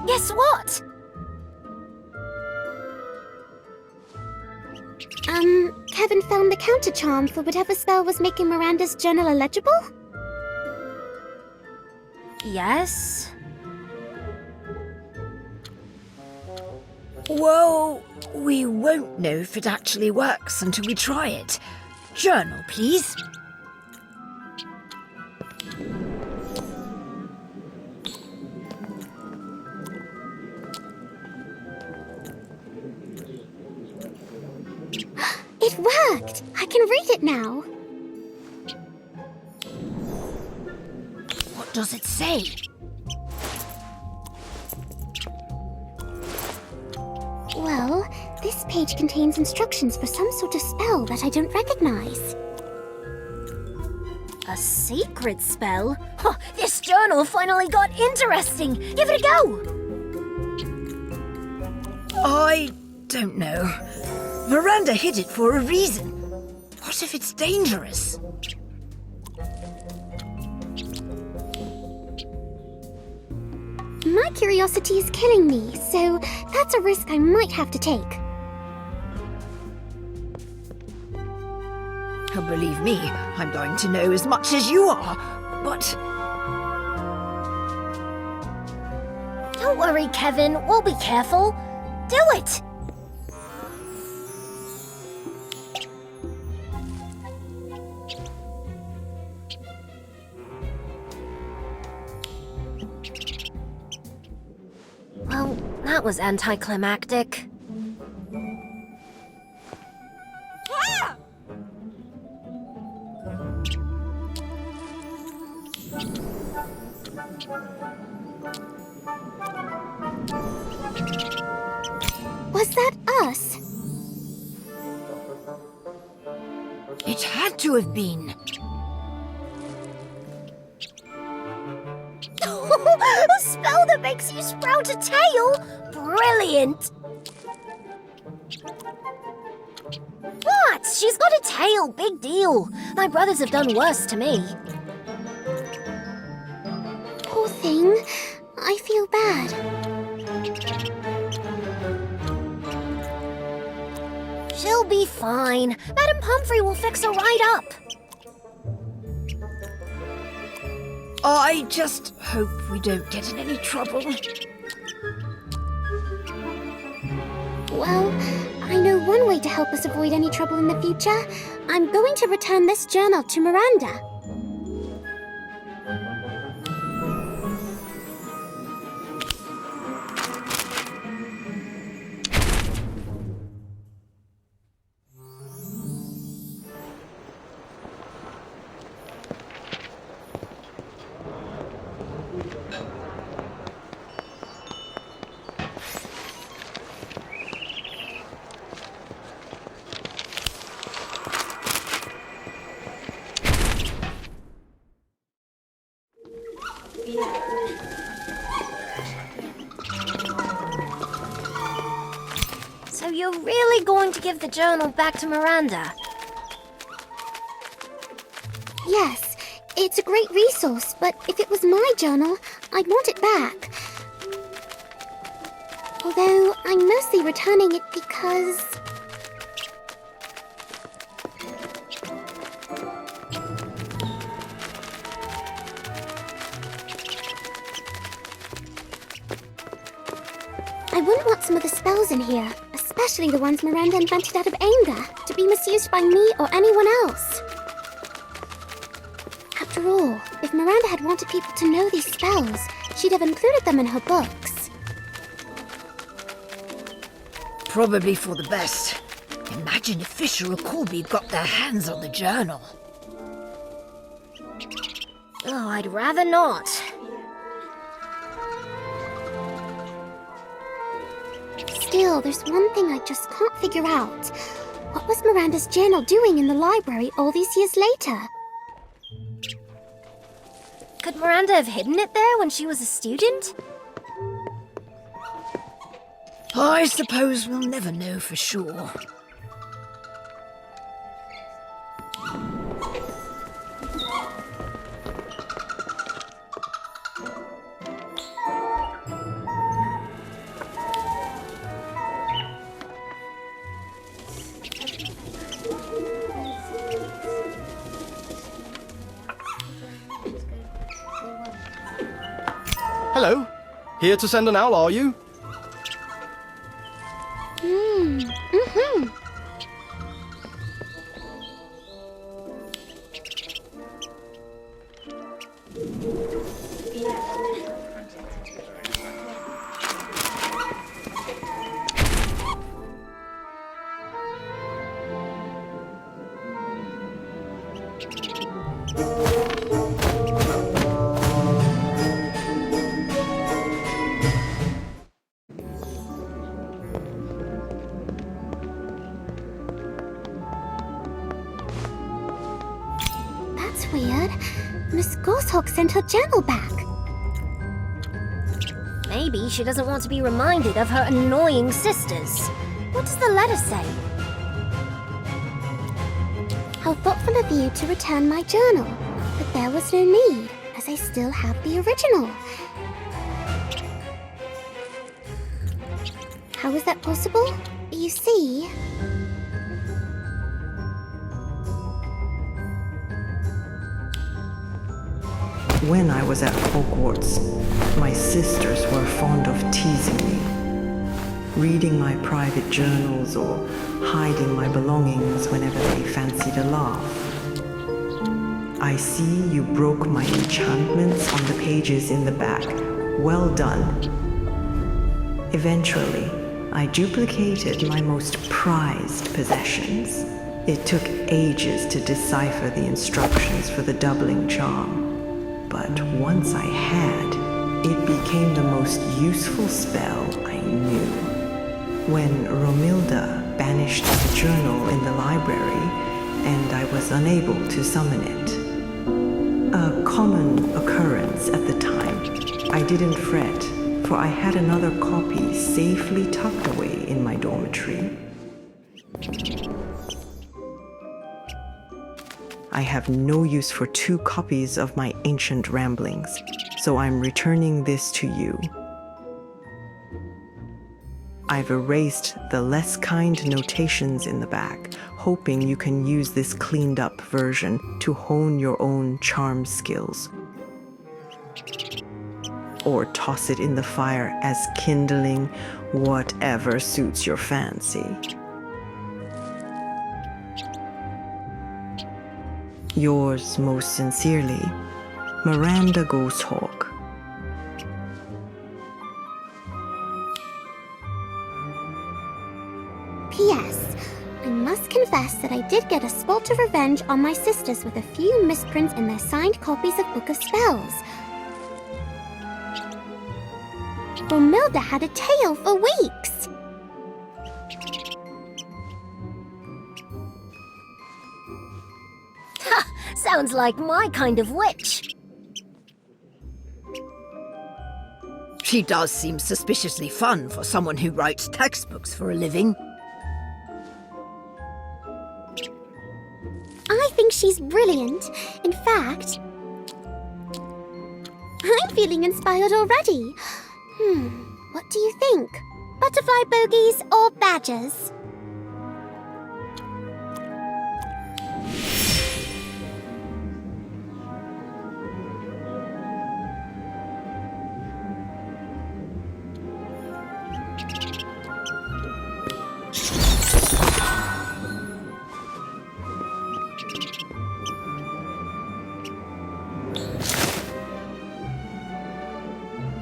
Guess what? Kevin found the counter charm for whatever spell was making Miranda's journal illegible? Yes? Well, we won't know if it actually works until we try it. Journal, please. It worked! I can read it now. What does it say? Well, this page contains instructions for some sort of spell that I don't recognize. A secret spell? Huh, this journal finally got interesting! Give it a go! I don't know. Miranda hid it for a reason. What if it's dangerous? My curiosity is killing me, so that's a risk I might have to take. Oh, believe me, I'm going to know as much as you are, but... Don't worry, Kevin. We'll be careful. Do it! Well, that was anticlimactic. Was that us? It had to have been. A spell that makes you sprout a tail? Brilliant! What? She's got a tail. Big deal. My brothers have done worse to me. Poor thing. I feel bad. She'll be fine. Madam Pumphrey will fix her right up. I just hope we don't get in any trouble. Well, I know one way to help us avoid any trouble in the future. I'm going to return this journal to Miranda. So you're really going to give the journal back to Miranda? Yes, it's a great resource, but if it was my journal, I'd want it back. Although, I'm mostly returning it because... I wouldn't want some of the spells in here, especially the ones Miranda invented out of anger, to be misused by me or anyone else. After all, if Miranda had wanted people to know these spells, she'd have included them in her books. Probably for the best. Imagine if Fisher or Colby got their hands on the journal. Oh, I'd rather not. Still, there's one thing I just can't figure out. What was Miranda's journal doing in the library all these years later? Could Miranda have hidden it there when she was a student? I suppose we'll never know for sure. Hello. Here to send an owl, are you? That's weird. Miss Goshawk sent her journal back. Maybe she doesn't want to be reminded of her annoying sisters. What does the letter say? How thoughtful of you to return my journal. But there was no need, as I still have the original. How is that possible? You see... When I was at Hogwarts, my sisters were fond of teasing me, reading my private journals or hiding my belongings whenever they fancied a laugh. I see you broke my enchantments on the pages in the back. Well done. Eventually, I duplicated my most prized possessions. It took ages to decipher the instructions for the doubling charm. But once I had, it became the most useful spell I knew. When Romilda banished the journal in the library, and I was unable to summon it. A common occurrence at the time, I didn't fret, for I had another copy safely tucked away in my dormitory. I have no use for 2 copies of my ancient ramblings, so I'm returning this to you. I've erased the less kind notations in the back, hoping you can use this cleaned up version to hone your own charm skills. Or toss it in the fire as kindling, whatever suits your fancy. Yours most sincerely, Miranda Goshawk. P.S. I must confess that I did get a spot of revenge on my sisters with a few misprints in their signed copies of Book of Spells. Romilda had a tail for weeks. Sounds like my kind of witch. She does seem suspiciously fun for someone who writes textbooks for a living. I think she's brilliant. In fact, I'm feeling inspired already. What do you think? Butterfly bogies or badgers?